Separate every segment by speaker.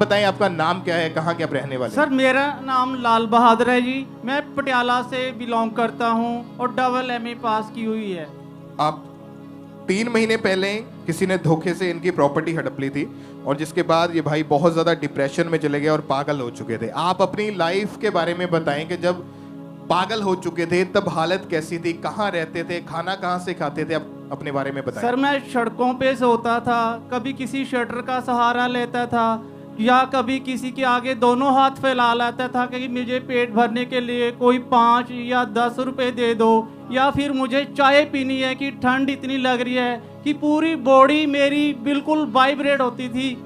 Speaker 1: बताएं आपका नाम क्या है, कहाँ के आप रहने वाले?
Speaker 2: सर मेरा नाम लाल बहादुर है जी। मैं पटियाला से बिलोंग करता हूँ और डबल एमए पास की हुई है।
Speaker 1: आप 3 महीने पहले किसी ने धोखे से इनकी प्रॉपर्टी हड़प ली थी और जिसके बाद ये भाई बहुत ज्यादा डिप्रेशन में चले गए और पागल हो चुके थे। आप अपनी लाइफ के बारे में बताएं कि जब पागल हो चुके थे तब हालत कैसी थी, कहाँ रहते थे, खाना कहाँ से खाते थे, आप अपने बारे में बताएं।
Speaker 2: सर मैं सड़कों पे सोता था, कभी किसी शटर का सहारा लेता था या कभी किसी के आगे दोनों हाथ फैला लेता था कि मुझे पेट भरने के लिए कोई 5 या 10 रुपए दे दो, या फिर मुझे चाय पीनी है कि ठंड इतनी लग रही है कि पूरी बॉडी मेरी बिल्कुल वाइब्रेट होती थी।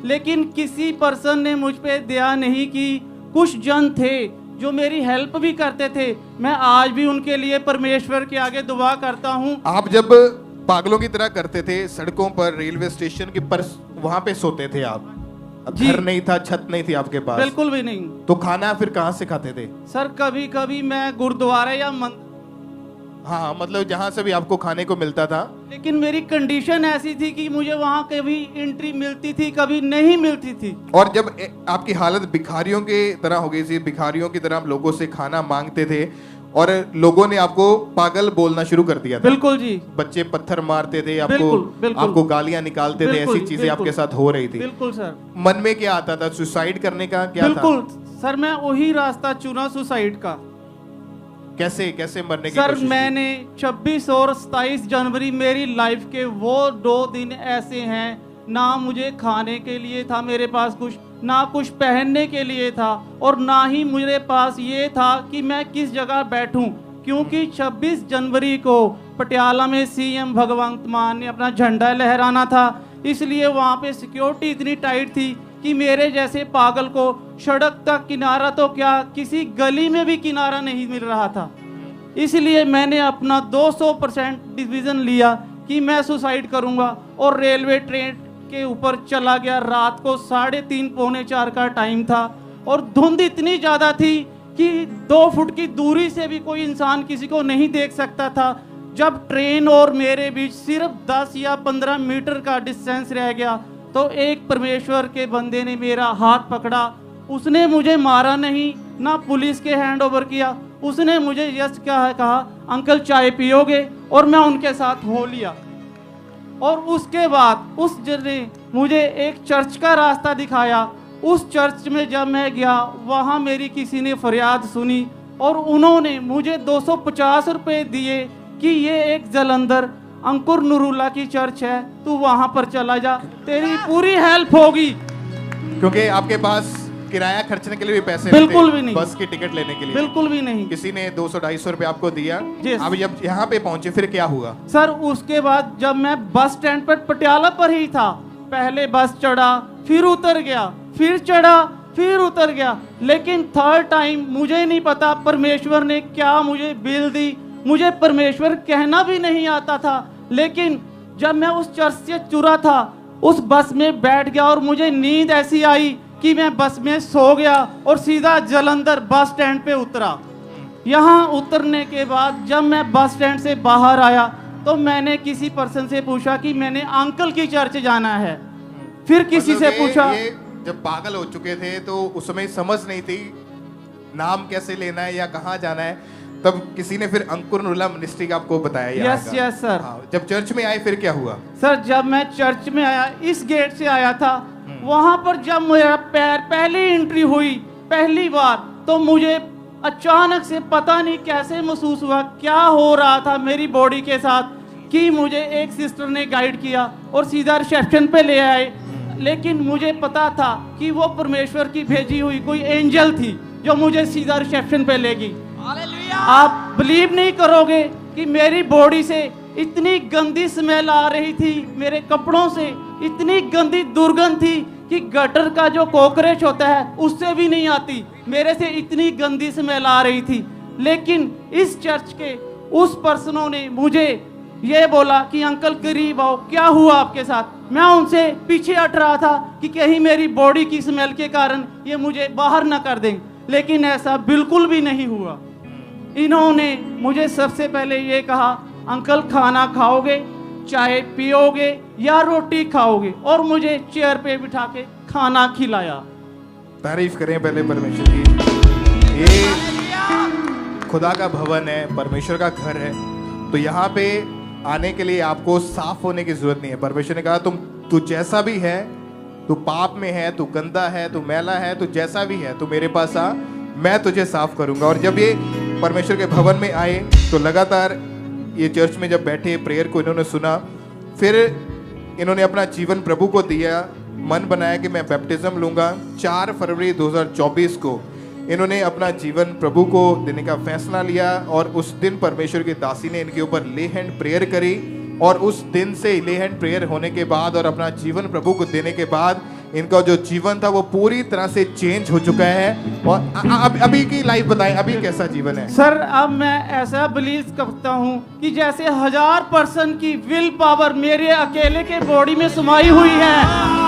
Speaker 2: लेकिन किसी पर्सन ने मुझ पे दया नहीं की। कुछ जन थे जो मेरी हेल्प भी करते थे। मैं आज भी उनके लिए परमेश्वर के आगे दुआ करता हूँ।
Speaker 1: आप जब पागलों की तरह करते थे सड़कों पर, रेलवे स्टेशन के पर, वहां पे सोते थे आप? घर नहीं था, छत नहीं थी आपके पास?
Speaker 2: बिल्कुल भी नहीं।
Speaker 1: तो खाना फिर कहाँ से खाते थे?
Speaker 2: सर कभी कभी मैं गुरुद्वारे या
Speaker 1: हाँ, मतलब जहाँ से भी आपको खाने को मिलता था।
Speaker 2: लेकिन मेरी कंडीशन ऐसी थी कि मुझे वहाँ कभी एंट्री मिलती थी, कभी नहीं मिलती थी।
Speaker 1: और जब आपकी हालत भिखारियों की तरह हो गई थी, भिखारियों की तरह आप लोगों से खाना मांगते थे और लोगों ने आपको पागल बोलना शुरू कर दिया था।
Speaker 2: बिल्कुल जी।
Speaker 1: बच्चे पत्थर मारते थे आपको,
Speaker 2: बिल्कुल।
Speaker 1: आपको गालियां निकालते थे, ऐसी चीजें आपके साथ हो रही थी।
Speaker 2: बिल्कुल सर।
Speaker 1: मन में क्या आता था? सुसाइड करने का क्या था?
Speaker 2: बिल्कुल सर, मैं वही रास्ता चुना सुसाइड का।
Speaker 1: कैसे मरने की
Speaker 2: सर
Speaker 1: कोशिश की?
Speaker 2: मैंने 26 और 27 जनवरी मेरी लाइफ के वो 2 दिन ऐसे हैं, ना मुझे खाने के लिए था मेरे पास कुछ, ना कुछ पहनने के लिए था, और ना ही मेरे पास ये था कि मैं किस जगह बैठूं, क्योंकि 26 जनवरी को पटियाला में सीएम भगवंत मान ने अपना झंडा लहराना था। इसलिए वहाँ पे सिक्योरिटी इतनी टाइट थी कि मेरे जैसे पागल को सड़क तक किनारा तो क्या, किसी गली में भी किनारा नहीं मिल रहा था। इसलिए मैंने अपना 200% डिसीजन लिया कि मैं सुसाइड करूंगा और रेलवे ट्रेन के ऊपर चला गया। रात को 3:30 पौने 4 का टाइम था और धुंध इतनी ज़्यादा थी कि 2 फुट की दूरी से भी कोई इंसान किसी को नहीं देख सकता था। जब ट्रेन और मेरे बीच सिर्फ 10 या 15 मीटर का डिस्टेंस रह गया तो एक परमेश्वर के बंदे ने मेरा हाथ पकड़ा। उसने मुझे मारा नहीं, ना पुलिस के हैंड ओवर किया। उसने मुझे यस कहा अंकल चाय पियोगे, और मैं उनके साथ हो लिया। और उसके बाद उस ने मुझे एक चर्च का रास्ता दिखाया। उस चर्च में जब मैं गया वहाँ मेरी किसी ने फरियाद सुनी और उन्होंने मुझे 250 रुपये दिए कि ये एक जलंधर अंकुर नूरुल्लाह की चर्च है, तू वहां पर चला जा, तेरी पूरी हेल्प होगी।
Speaker 1: क्योंकि आपके पास किराया खर्चने के लिए भी पैसे
Speaker 2: बिल्कुल भी नहीं,
Speaker 1: बस की टिकट लेने के लिए
Speaker 2: बिल्कुल भी नहीं।
Speaker 1: किसी ने 200-250 रुपए आपको दिया।
Speaker 2: Yes.
Speaker 1: अब जब यहाँ पे पहुंचे फिर क्या हुआ?
Speaker 2: सर उसके बाद जब मैं बस स्टैंड पर पटियाला पर ही था, पहले बस चढ़ा, फिर उतर गया, फिर चढ़ा, फिर उतर गया, लेकिन थर्ड टाइम मुझे नहीं पता परमेश्वर ने क्या मुझे बिल दी। मुझे परमेश्वर कहना भी नहीं आता था, लेकिन जब मैं उस चर्च से चुरा था उस बस में बैठ गया और मुझे नींद ऐसी आई कि मैं बस में सो गया और सीधा जलंधर बस स्टैंड पे उतरा। यहाँ उतरने के बाद जब मैं बस स्टैंड से बाहर आया तो मैंने किसी पर्सन से पूछा कि मैंने अंकल की चर्च जाना है। फिर किसी से पूछा।
Speaker 1: ये जब पागल हो चुके थे तो उस समय समझ नहीं थी नाम कैसे लेना है या कहाँ जाना है, तब किसी ने फिर अंकुर नूरुल्लाह मिनिस्ट्री का आपको बताया?
Speaker 2: Yes sir.
Speaker 1: जब चर्च में आए फिर क्या हुआ?
Speaker 2: सर जब मैं चर्च में आया, इस गेट से आया था, वहां पर जब मेरा पैर पहली एंट्री हुई पहली बार, तो मुझे अचानक से पता नहीं कैसे महसूस हुआ, क्या हो रहा था मेरी बॉडी के साथ, कि मुझे एक सिस्टर ने गाइड किया और सीधा रिसेप्शन पे ले आए। लेकिन मुझे पता था कि वो परमेश्वर की भेजी हुई कोई एंजल थी जो मुझे सीधा रिसेप्शन पे ले गई। आप बिलीव नहीं करोगे कि मेरी बॉडी से इतनी गंदी स्मेल आ रही थी, मेरे कपड़ों से इतनी गंदी दुर्गंध थी कि गटर का जो कॉकरोच होता है उससे भी नहीं आती, मेरे से इतनी गंदी स्मेल आ रही थी। लेकिन इस चर्च के उस पर्सनों ने मुझे ये बोला कि अंकल करीब आओ, क्या हुआ आपके साथ। मैं उनसे पीछे हट रहा था कि कहीं मेरी बॉडी की स्मेल के कारण ये मुझे बाहर ना कर दें, लेकिन ऐसा बिल्कुल भी नहीं हुआ। इन्होंने मुझे सबसे पहले ये कहा अंकल खाना खाओगे? चाय पियोगे या रोटी खाओगे, और मुझे चेयर पे बिठा के खाना खिलाया।
Speaker 1: तारीफ करें पहले परमेश्वर की। ये खुदा का भवन है, परमेश्वर का घर है, तो यहाँ पे आने के लिए आपको साफ होने की जरूरत नहीं है। परमेश्वर ने कहा तू जैसा भी है, तू पाप में है, तू गंदा है, तू मैला है, तू जैसा भी है, तू मेरे पास आ, मैं तुझे साफ करूंगा। और जब ये परमेश्वर के भवन में आए तो लगातार ये चर्च में जब बैठे प्रेयर को इन्होंने सुना, फिर इन्होंने अपना जीवन प्रभु को दिया, मन बनाया कि मैं बैप्टिज्म लूंगा। 4 फरवरी 2024 को इन्होंने अपना जीवन प्रभु को देने का फैसला लिया और उस दिन परमेश्वर की दासी ने इनके ऊपर ले हैंड प्रेयर करी, और उस दिन से ले हैंड प्रेयर होने के बाद और अपना जीवन प्रभु को देने के बाद इनका जो जीवन था वो पूरी तरह से चेंज हो चुका है। और अभी की लाइफ बताएं, अभी कैसा जीवन है?
Speaker 2: सर अब मैं ऐसा बिलीव करता हूँ कि जैसे 1000% की विल पावर मेरे अकेले के बॉडी में समाई हुई है,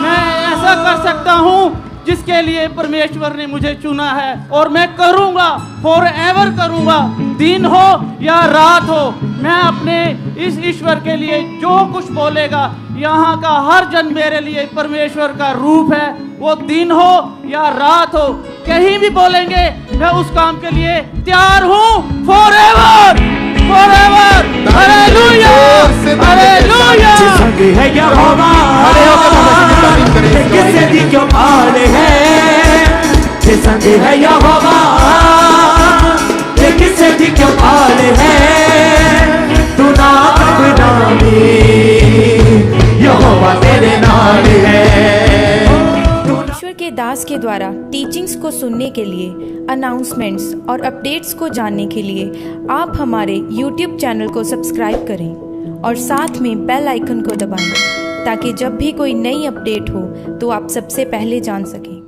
Speaker 2: मैं ऐसा कर सकता हूँ जिसके लिए परमेश्वर ने मुझे चुना है, और मैं करूँगा, फॉर एवर करूँगा, दिन हो या रात हो। मैं अपने इस ईश्वर के लिए जो कुछ बोलेगा, यहाँ का हर जन मेरे लिए परमेश्वर का रूप है, वो दिन हो या रात हो, कहीं भी बोलेंगे मैं उस काम के लिए तैयार हूँ, for ever, for ever. Hallelujah, hallelujah.
Speaker 3: है यहोवा, किसे दी क्यों पाल है, संग है यहोवा, किसे दी क्यों पाल है, तू ना बदनामी, यहोवा तेरे नाल है।
Speaker 4: ईश्वर के दास के द्वारा टीचिंग्स को सुनने के लिए, अनाउंसमेंट्स और अपडेट्स को जानने के लिए आप हमारे YouTube चैनल को सब्सक्राइब करें और साथ में बेल आइकन को दबाएं, ताकि जब भी कोई नई अपडेट हो तो आप सबसे पहले जान सकें।